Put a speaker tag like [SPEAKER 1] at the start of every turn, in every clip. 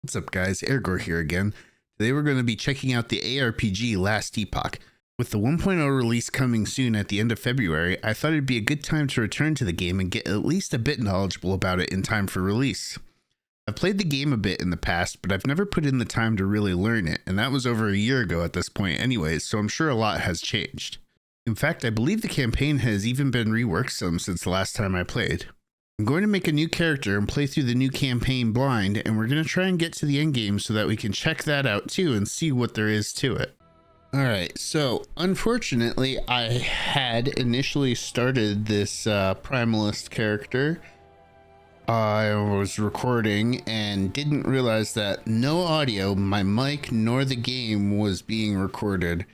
[SPEAKER 1] What's up guys, Eirgor here again. Today we're going to be checking out the ARPG Last Epoch. With the 1.0 release coming soon at the end of February, I thought it'd be a good time to return to the game and get at least a bit knowledgeable about it in time for release. I've played the game a bit in the past, but I've never put in the time to really learn it, and that was over a year ago at this point anyways, so I'm sure a lot has changed. In fact, I believe the campaign has even been reworked some since the last time I played. I'm going to make a new character and play through the new campaign blind, and we're going to try and get to the end game so that we can check that out too and see what there is to it. Alright, so unfortunately I had initially started this Primalist character. I was recording and didn't realize that no audio, my mic nor the game was being recorded.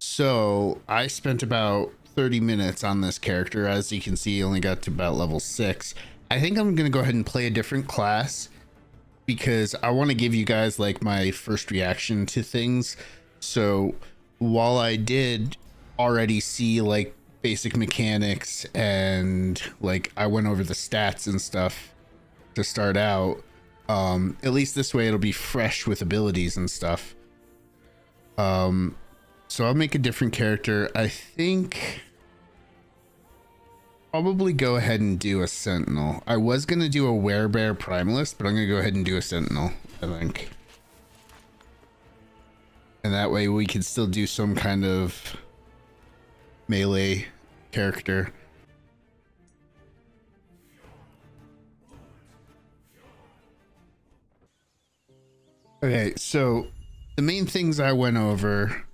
[SPEAKER 1] So I spent about 30 minutes on this character. As you can see, only got to about level 6. I think I'm gonna go ahead and play a different class because I want to give you guys like my first reaction to things. So while I did already see like basic mechanics and like I went over the stats and stuff to start out, at least this way it'll be fresh with abilities and stuff. So I'll make a different character. I think probably go ahead and do a Sentinel. I was going to do a Werebear Primalist, but I'm going to go ahead and do a Sentinel, I think. And that way we can still do some kind of melee character. Okay, so the main things I went over,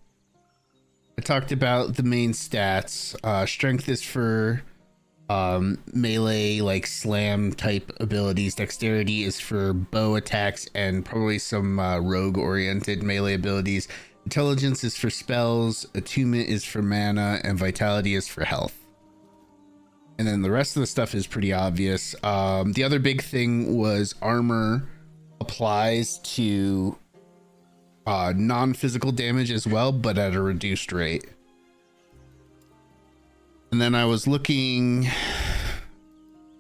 [SPEAKER 1] I talked about the main stats. Strength is for melee, like slam type abilities. Dexterity is for bow attacks and probably some rogue oriented melee abilities. Intelligence is for spells. Attunement is for mana, and vitality is for health. And then the rest of the stuff is pretty obvious. The other big thing was armor applies to non-physical damage as well, but at a reduced rate. And then I was looking,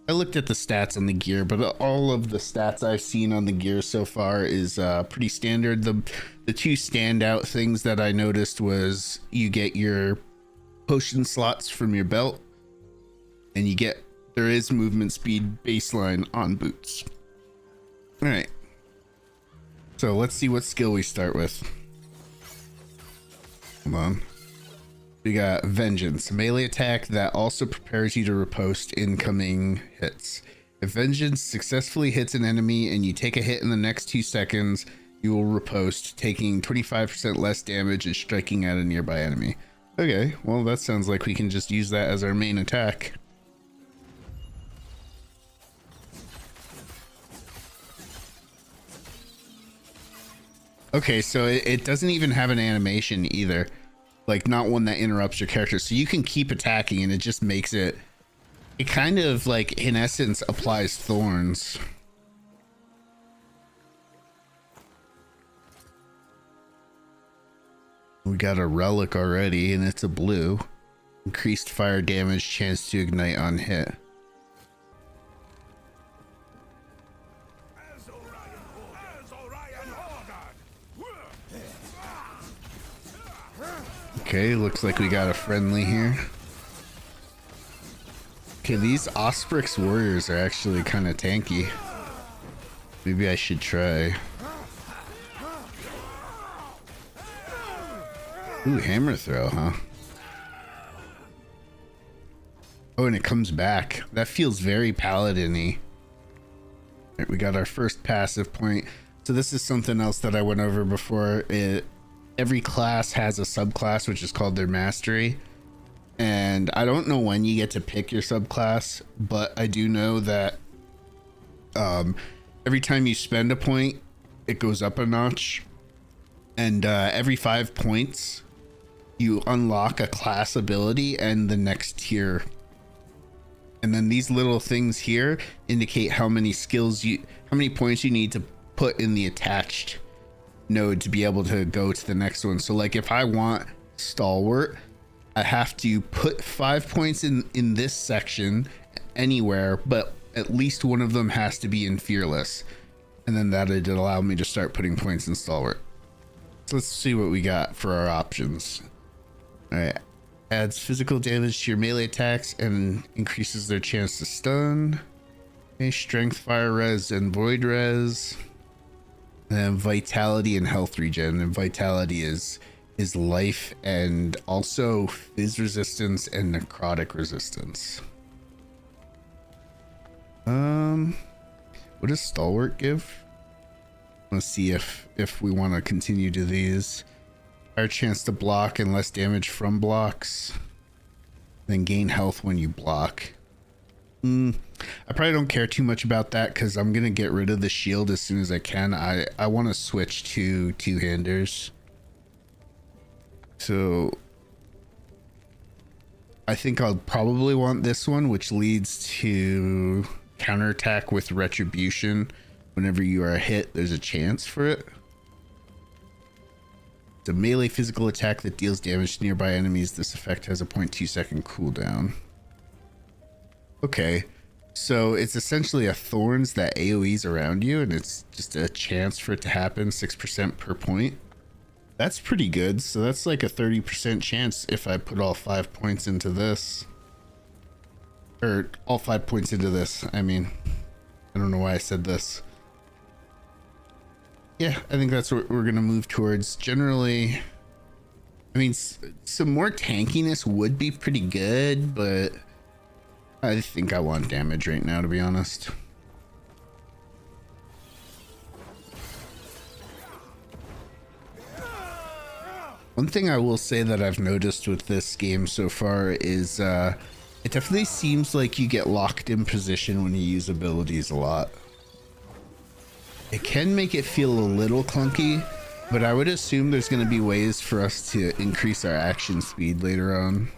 [SPEAKER 1] I looked at the stats on the gear, but all of the stats I've seen on the gear so far is pretty standard. The two standout things that I noticed was you get your potion slots from your belt, and there is movement speed baseline on boots. All right. So let's see what skill we start with. Hold on. We got Vengeance, a melee attack that also prepares you to riposte incoming hits. If Vengeance successfully hits an enemy and you take a hit in the next 2 seconds, you will riposte, taking 25% less damage and striking at a nearby enemy. Okay, well that sounds like we can just use that as our main attack. Okay, so it doesn't even have an animation either. Like, not one that interrupts your character. So you can keep attacking and it just makes it kind of like, in essence, applies thorns. We got a relic already and it's a blue. Increased fire damage, chance to ignite on hit. Okay, looks like we got a friendly here. Okay, these Osprix warriors are actually kind of tanky. Maybe I should try. Ooh, hammer throw, huh? Oh, and it comes back. That feels very paladin-y. Right, we got our first passive point. So this is something else that I went over before. Every class has a subclass, which is called their mastery. And I don't know when you get to pick your subclass, but I do know that every time you spend a point, it goes up a notch. And every 5 points, you unlock a class ability and the next tier. And then these little things here indicate how many points you need to put in the attached node to be able to go to the next one. So like if I want stalwart, I have to put 5 points in this section anywhere, but at least one of them has to be in fearless. And then that did allow me to start putting points in stalwart. So let's see what we got for our options. All right. Adds physical damage to your melee attacks and increases their chance to stun. Okay, strength, fire res, and void res. And then vitality and health regen. And vitality is life and also fizz resistance and necrotic resistance. What does stalwart give? Let's see if we want to continue to these. Higher chance to block and less damage from blocks. Then gain health when you block. I probably don't care too much about that because I'm gonna get rid of the shield as soon as I can. I want to switch to two-handers. So I think I'll probably want this one, which leads to counterattack with retribution. Whenever you are hit, there's a chance for it. It's a melee physical attack that deals damage to nearby enemies. This effect has a 0.2 second cooldown. Okay, so it's essentially a thorns that AoEs around you, and it's just a chance for it to happen, 6% per point. That's pretty good. So that's like a 30% chance if I put all 5 points into this. Or all 5 points into this. I mean, I don't know why I said this. Yeah, I think that's what we're going to move towards. Generally, I mean, some more tankiness would be pretty good, but I think I want damage right now, to be honest. One thing I will say that I've noticed with this game so far is it definitely seems like you get locked in position when you use abilities a lot. It can make it feel a little clunky, but I would assume there's going to be ways for us to increase our action speed later on.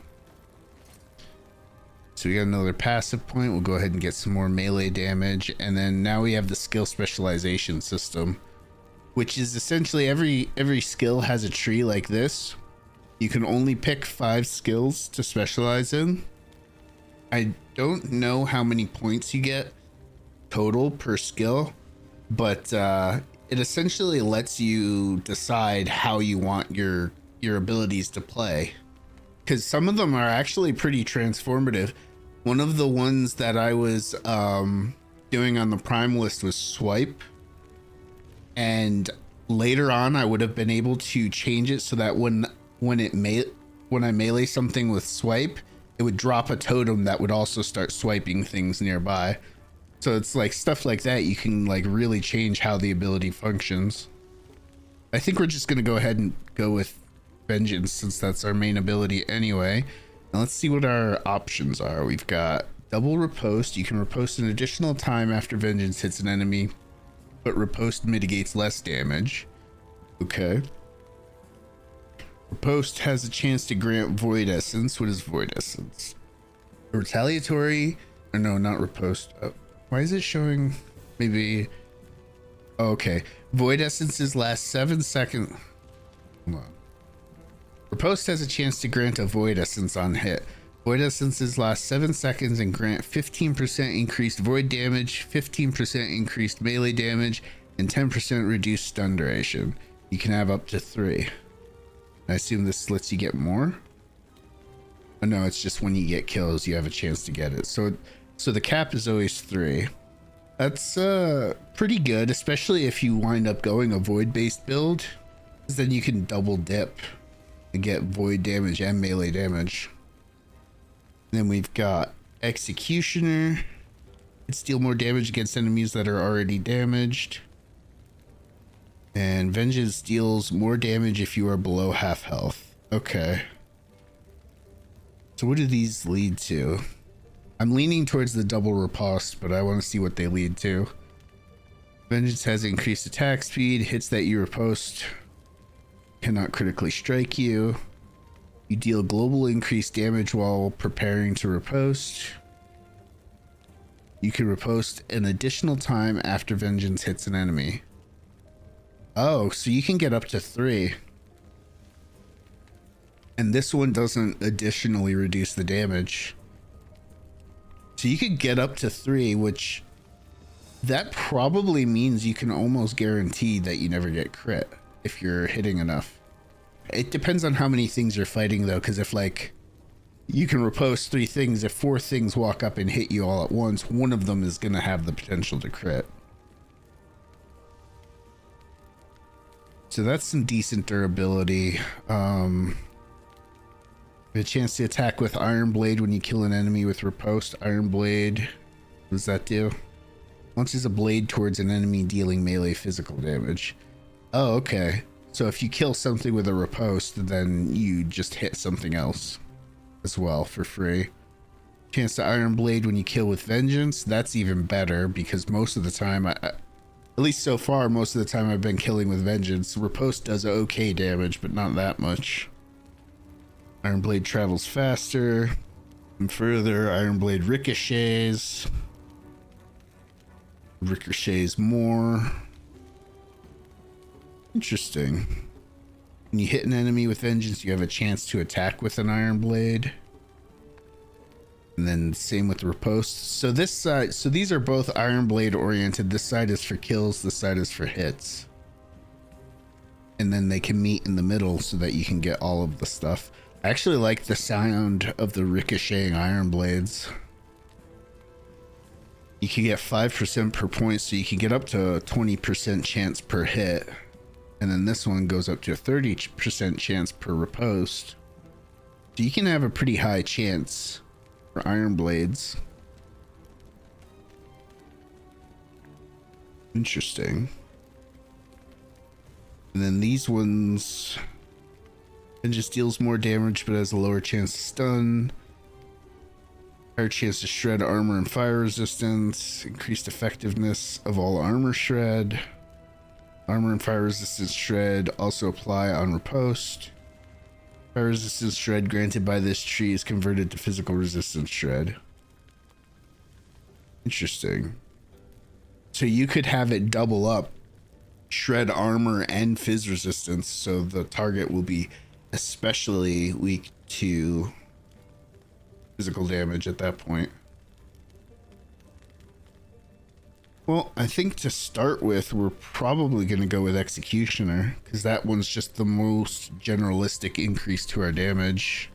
[SPEAKER 1] So we got another passive point. We'll go ahead and get some more melee damage. And then now we have the skill specialization system, which is essentially every skill has a tree like this. You can only pick 5 skills to specialize in. I don't know how many points you get total per skill, but it essentially lets you decide how you want your abilities to play, because some of them are actually pretty transformative. One of the ones that I was doing on the prime list was swipe, and later on I would have been able to change it so that when I melee something with swipe, it would drop a totem that would also start swiping things nearby. So it's like stuff like that. You can like really change how the ability functions. I think we're just going to go ahead and go with Vengeance since that's our main ability anyway. Now let's see what our options are. We've got double riposte. You can riposte an additional time after Vengeance hits an enemy, but riposte mitigates less damage. Okay. Riposte has a chance to grant Void Essence. What is Void Essence? Retaliatory, or no, not riposte. Why is it showing maybe? Okay. Void Essences last 7 seconds. Hold on. Riposte has a chance to grant a Void Essence on hit. Void Essences last 7 seconds and grant 15% increased void damage, 15% increased melee damage, and 10% reduced stun duration. You can have up to 3. I assume this lets you get more. Oh no, it's just when you get kills you have a chance to get it. So the cap is always 3. That's pretty good, especially if you wind up going a void based build, because then you can double dip and get void damage and melee damage. Then we've got Executioner. It deal more damage against enemies that are already damaged. And Vengeance deals more damage if you are below half health. Okay. So what do these lead to? I'm leaning towards the double riposte, but I want to see what they lead to. Vengeance has increased attack speed. Hits that you riposte cannot critically strike you. You deal global increased damage while preparing to riposte. You can riposte an additional time after Vengeance hits an enemy. Oh, so you can get up to 3. And this one doesn't additionally reduce the damage. So you could get up to 3, which That probably means you can almost guarantee that you never get crit if you're hitting enough. It depends on how many things you're fighting though, because if like you can riposte 3 things, if 4 things walk up and hit you all at once, one of them is going to have the potential to crit. So that's some decent durability. A chance to attack with Iron Blade when you kill an enemy with riposte. Iron Blade, what does that do? Launches a blade towards an enemy, dealing melee physical damage. Oh, okay. So if you kill something with a riposte, then you just hit something else as well for free. Chance to Iron Blade when you kill with Vengeance. That's even better because most of the time, at least so far, most of the time I've been killing with Vengeance. Riposte does okay damage, but not that much. Iron Blade travels faster and further. Iron Blade ricochets. Ricochets more. Interesting. When you hit an enemy with Vengeance, you have a chance to attack with an Iron Blade. And then same with riposte. So this side, so these are both Iron Blade oriented. This side is for kills, this side is for hits. And then they can meet in the middle so that you can get all of the stuff. I actually like the sound of the ricocheting Iron Blades. You can get 5% per point, so you can get up to a 20% chance per hit. And then this one goes up to a 30% chance per riposte. So you can have a pretty high chance for Iron Blades. Interesting. And then these ones, it just deals more damage but has a lower chance to stun. Higher chance to shred armor and fire resistance. Increased effectiveness of all armor shred. Armor and fire resistance shred also apply on riposte. Fire resistance shred granted by this tree is converted to physical resistance shred. Interesting. So you could have it double up, shred armor and fizz resistance, so the target will be especially weak to physical damage at that point. Well, I think to start with, we're probably going to go with Executioner, because that one's just the most generalistic increase to our damage.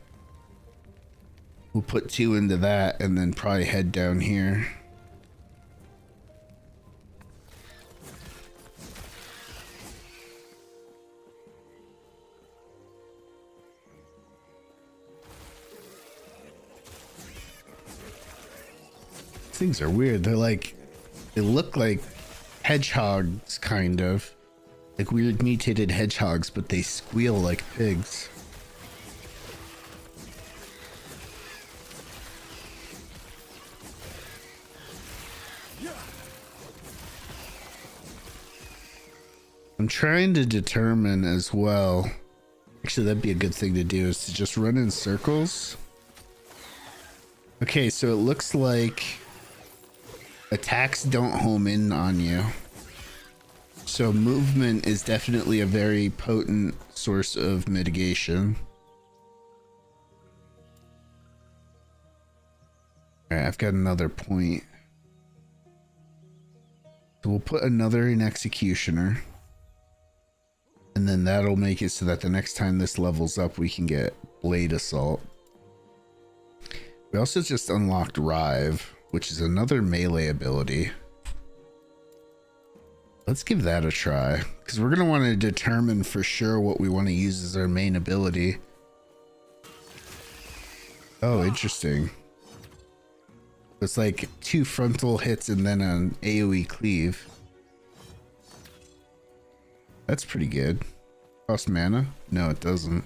[SPEAKER 1] We'll put 2 into that and then probably head down here. Things are weird. They're like, they look like hedgehogs, kind of like weird mutated hedgehogs, but they squeal like pigs. I'm trying to determine as well, actually that'd be a good thing to do, is to just run in circles. Okay, so it looks like attacks don't home in on you. So movement is definitely a very potent source of mitigation. Alright, I've got another point. So we'll put another in Executioner. And then that'll make it so that the next time this levels up, we can get Blade Assault. We also just unlocked Rive, which is another melee ability. Let's give that a try, because we're going to want to determine for sure what we want to use as our main ability. Oh, interesting. It's like 2 frontal hits and then an AoE cleave. That's pretty good. Cost mana? No, it doesn't.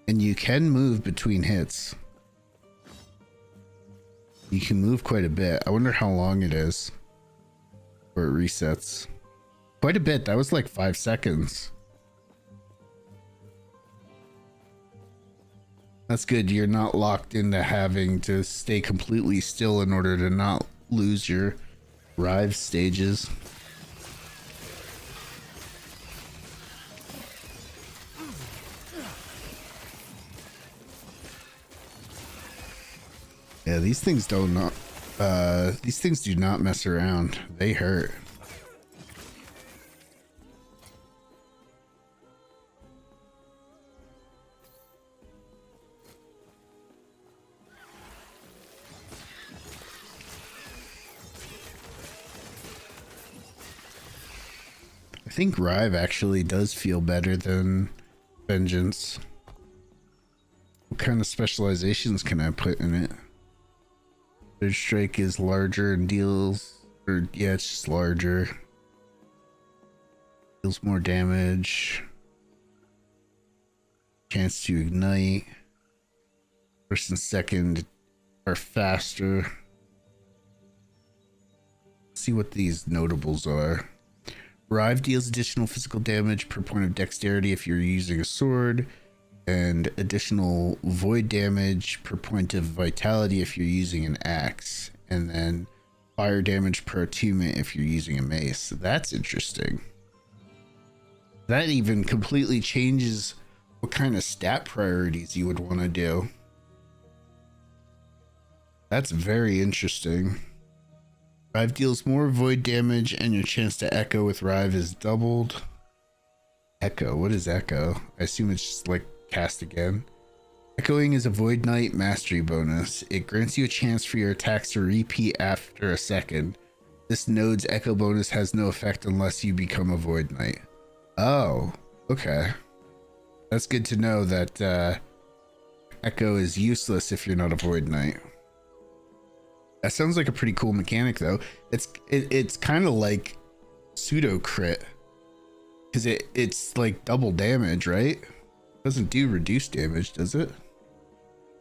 [SPEAKER 1] And you can move between hits. You can move quite a bit. I wonder how long it is where it resets. Quite a bit. That was like 5 seconds. That's good. You're not locked into having to stay completely still in order to not lose your Rive stages. Yeah, these things these things do not mess around. They hurt. I think Rive actually does feel better than Vengeance. What kind of specializations can I put in it? Third Strike is larger and deals, or yeah, it's just larger. Deals more damage. Chance to ignite. First and second are faster. Let's see what these notables are. Rive deals additional physical damage per point of dexterity if you're using a sword, and additional void damage per point of vitality if you're using an axe, and then fire damage per attunement if you're using a mace. That's interesting. That even completely changes what kind of stat priorities you would want to do. That's very interesting. Rive deals more void damage, and your chance to echo with Rive is doubled. Echo? What is echo? I assume it's just like cast again. Echoing is a Void Knight mastery bonus. It grants you a chance for your attacks to repeat after a second. This node's echo bonus has no effect unless you become a Void Knight. Oh, okay. That's good to know that echo is useless if you're not a Void Knight. That sounds like a pretty cool mechanic, though. It's kind of like pseudo crit, because it's like double damage, right? It doesn't do reduced damage, does it?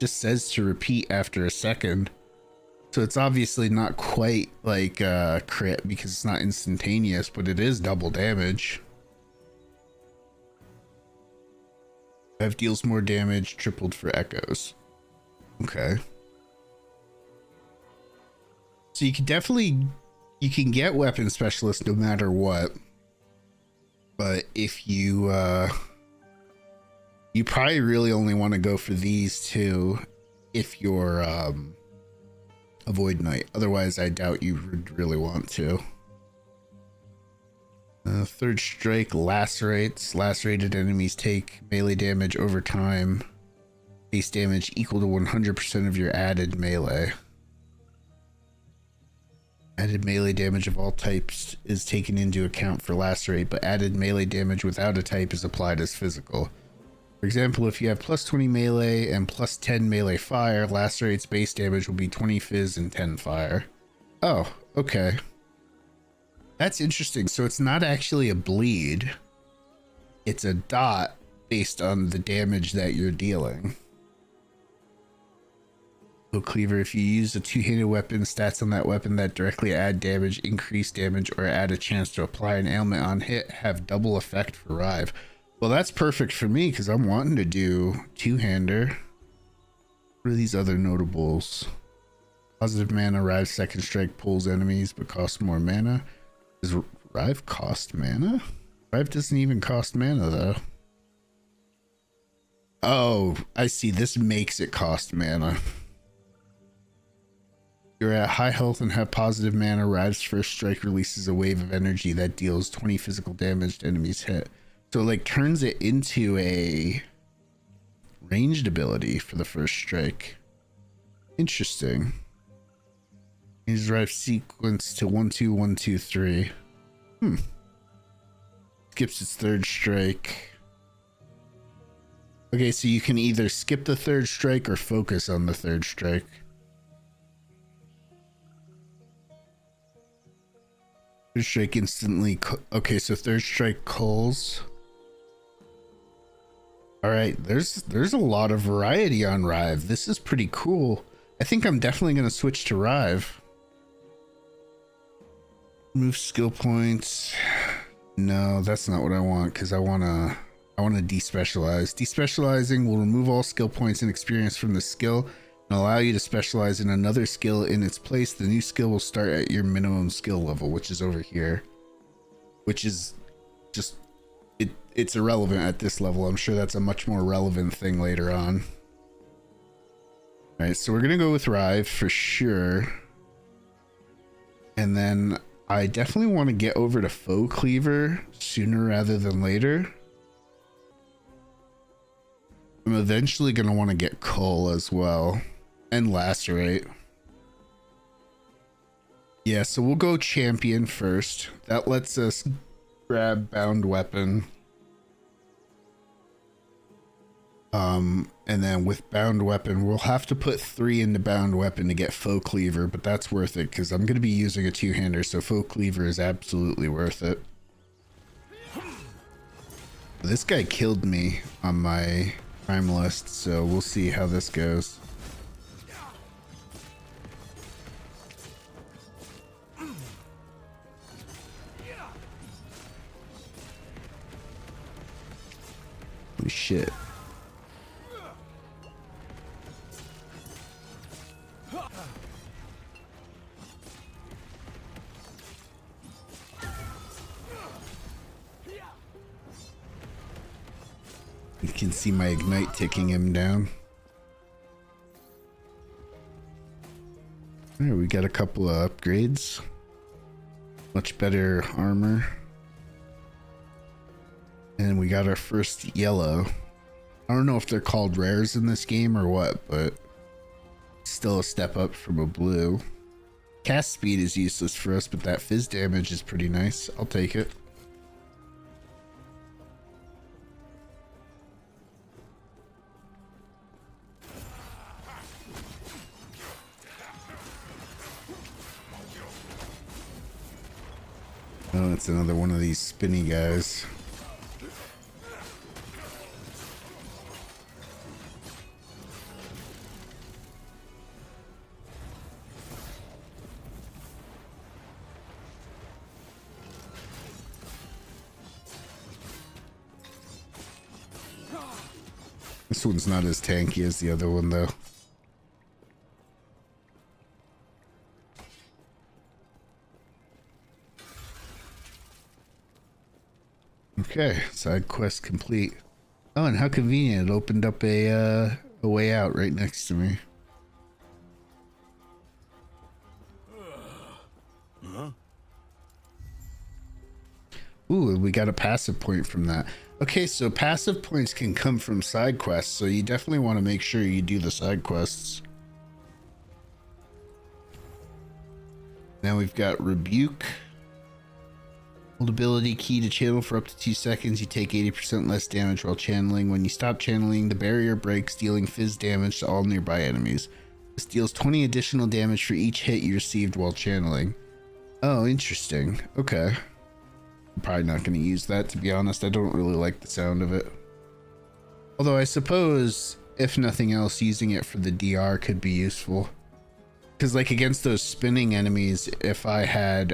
[SPEAKER 1] Just says to repeat after a second, so it's obviously not quite like crit because it's not instantaneous, but it is double damage. Rive deals more damage, tripled for echoes. Okay. So you can get weapon specialist no matter what, but if you you probably really only want to go for these two if you're a Void Knight. Otherwise, I doubt you would really want to. Third Strike lacerates. Lacerated enemies take melee damage over time. Base damage equal to 100% of your added melee. Added melee damage of all types is taken into account for lacerate, but added melee damage without a type is applied as physical. For example, if you have plus 20 melee and plus 10 melee fire, lacerate's base damage will be 20 fizz and 10 fire. Oh, okay. That's interesting. So it's not actually a bleed. It's a dot based on the damage that you're dealing. Cleaver, if you use a two-handed weapon, stats on that weapon that directly add damage, increase damage, or add a chance to apply an ailment on hit have double effect for Rive. Well, that's perfect for me because I'm wanting to do two-hander. What are these other notables? Positive mana, Rive second strike pulls enemies but costs more mana. Does Rive cost mana? Rive doesn't even cost mana though. Oh, I see. This makes it cost mana. You're at high health and have positive mana. Rive's first strike releases a wave of energy that deals 20 physical damage to enemies hit. So it like turns it into a ranged ability for the first strike. Interesting. His Rive sequence to 1 2 1 2 3. Skips its third strike. Okay, so you can either skip the third strike or focus on the third strike. Third strike instantly. Okay, so third strike calls. All right, there's a lot of variety on Rive. This is pretty cool. I think I'm definitely going to switch to Rive. Move skill points. No, that's not what I want because I want to despecialize. Despecializing will remove all skill points and experience from the skill and allow you to specialize in another skill in its place. The new skill will start at your minimum skill level, which is over here, which is just it's irrelevant at this level. I'm sure that's a much more relevant thing later on. All right, so we're gonna go with Rive for sure. And then I definitely want to get over to Foe Cleaver sooner rather than later. I'm eventually gonna want to get Cull as well. And Lacerate. Yeah, so we'll go Champion first. That lets us grab Bound Weapon. And then with Bound Weapon, we'll have to put 3 into Bound Weapon to get Foe Cleaver, but that's worth it because I'm going to be using a 2-hander, so Foe Cleaver is absolutely worth it. This guy killed me on my crime list, so we'll see how this goes. Holy shit. You can see my ignite ticking him down. Alright, we got a couple of upgrades. Much better armor. And we got our first yellow. I don't know if they're called rares in this game or what, but still a step up from a blue. Cast speed is useless for us, but that fizz damage is pretty nice. I'll take it. Oh, it's another one of these spinny guys. This one's not as tanky as the other one, though. Okay, side quest complete. Oh, and how convenient. It opened up a way out right next to me. Ooh, we got a passive point from that. Okay, so passive points can come from side quests, so you definitely want to make sure you do the side quests. Now we've got Rebuke. Hold ability key to channel for up to 2 seconds. You take 80% less damage while channeling. When you stop channeling, the barrier breaks, dealing fizz damage to all nearby enemies. This deals 20 additional damage for each hit you received while channeling. Oh, interesting. Okay. I'm probably not going to use that, to be honest. I don't really like the sound of it. Although I suppose, if nothing else, using it for the DR could be useful. Because like against those spinning enemies, if I had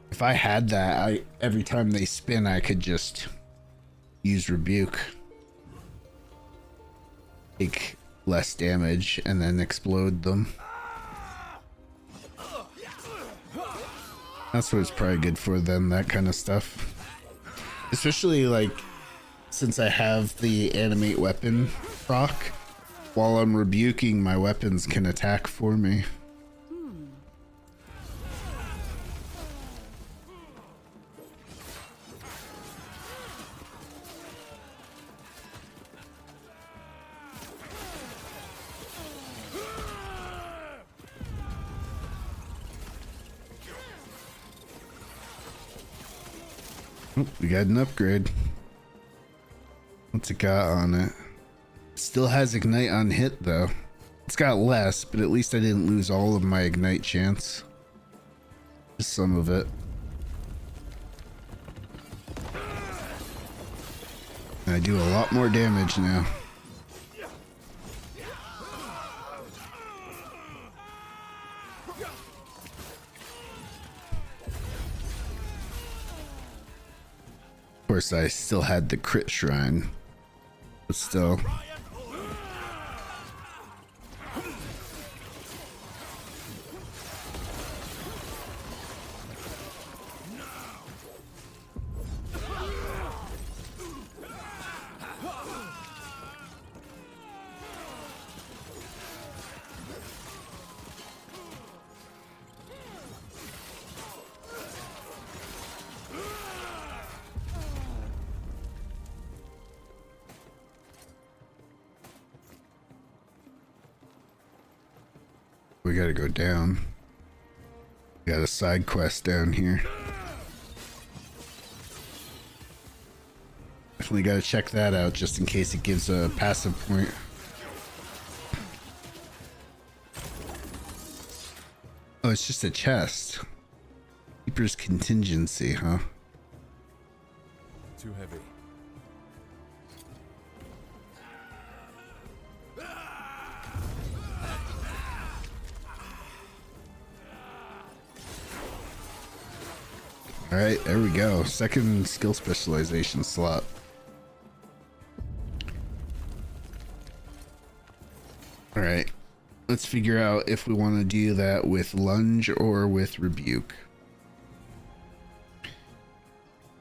[SPEAKER 1] that, every time they spin, I could just use Rebuke. Take less damage and then explode them. That's what it's probably good for then, that kind of stuff. Especially like, since I have the animate weapon proc, while I'm rebuking, my weapons can attack for me. Oh, we got an upgrade. What's it got on it? Still has ignite on hit though. It's got less, but at least I didn't lose all of my ignite chance. Just some of it. I do a lot more damage now. Of course, I still had the crit shrine, but still. We gotta go down. We got a side quest down here. Definitely gotta check that out just in case it gives a passive point. Oh, it's just a chest. Keeper's contingency, huh?
[SPEAKER 2] Too heavy.
[SPEAKER 1] All right, there we go. Second skill specialization slot. All right, let's figure out if we want to do that with lunge or with rebuke.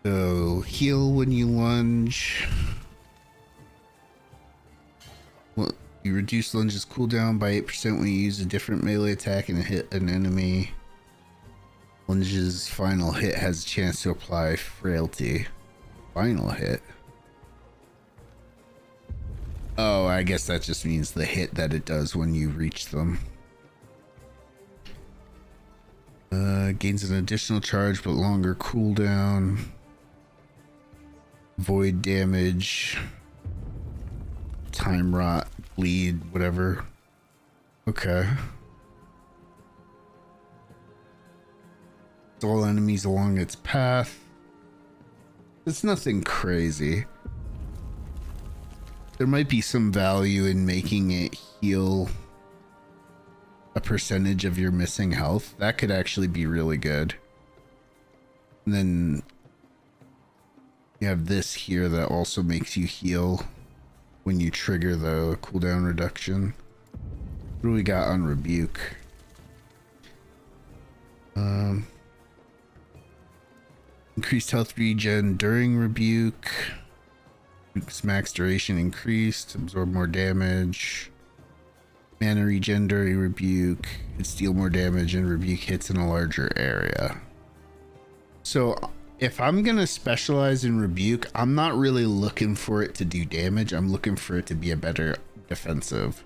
[SPEAKER 1] So heal when you lunge. Well, you reduce lunge's cooldown by 8% when you use a different melee attack and hit an enemy. Lunge's final hit has a chance to apply frailty. Final hit? Oh, I guess that just means the hit that it does when you reach them. Gains an additional charge but longer cooldown. Void damage. Time rot, bleed, whatever. Okay. All enemies along its path. It's nothing crazy. There might be some value in making it heal a percentage of your missing health. That could actually be really good. And then you have this here that also makes you heal when you trigger the cooldown reduction. What do we got on rebuke? Increased health regen during rebuke. Max duration increased. Absorb more damage. Mana regen during rebuke. Hits deal more damage and rebuke hits in a larger area. So if I'm gonna specialize in rebuke, I'm not really looking for it to do damage. I'm looking for it to be a better defensive.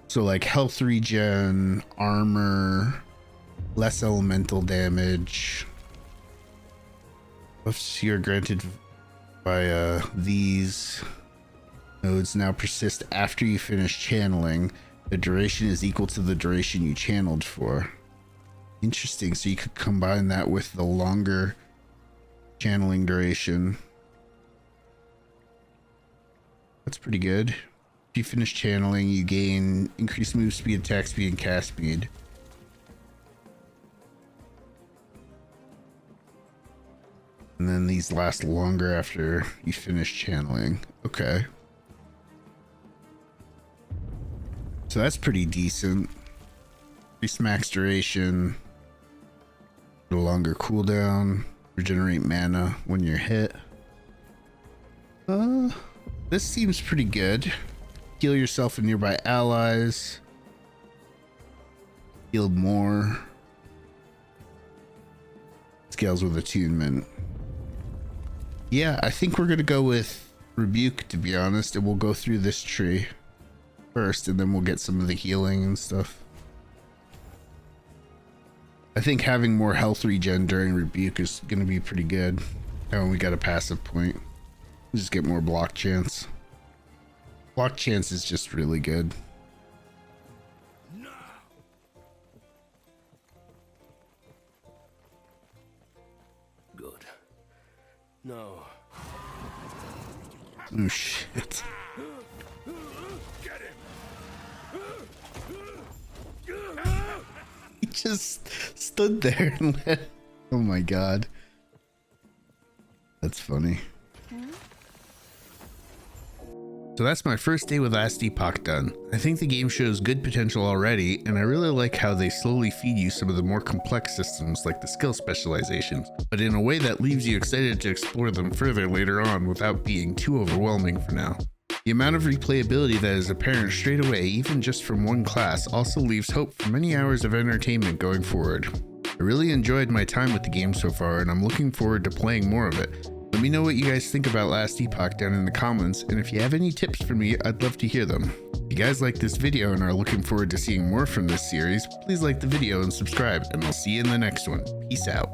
[SPEAKER 1] So like health regen, armor, less elemental damage. Buffs you are granted by these nodes now persist after you finish channeling. The duration is equal to the duration you channeled for. Interesting. So you could combine that with the longer channeling duration. That's pretty good. If you finish channeling, you gain increased move speed, attack speed, and cast speed. And then these last longer after you finish channeling. Okay. So that's pretty decent. Increase max duration. A longer cooldown. Regenerate mana when you're hit. This seems pretty good. Heal yourself and nearby allies. Heal more. Scales with attunement. Yeah, I think we're gonna go with rebuke, to be honest, and we'll go through this tree first and then we'll get some of the healing and stuff. I think having more health regen during rebuke is gonna be pretty good. And we got a passive point. We'll just get more block chance. Block chance is just really good.
[SPEAKER 2] Good. No.
[SPEAKER 1] Oh shit.
[SPEAKER 2] Get him.
[SPEAKER 1] He just stood there and let... Oh my god. That's funny. So that's my first day with Last Epoch done. I think the game shows good potential already, and I really like how they slowly feed you some of the more complex systems like the skill specializations, but in a way that leaves you excited to explore them further later on without being too overwhelming for now. The amount of replayability that is apparent straight away, even just from one class, also leaves hope for many hours of entertainment going forward. I really enjoyed my time with the game so far, and I'm looking forward to playing more of it. Let me know what you guys think about Last Epoch down in the comments, and if you have any tips for me, I'd love to hear them. If you guys like this video and are looking forward to seeing more from this series, please like the video and subscribe, and I'll see you in the next one. Peace out.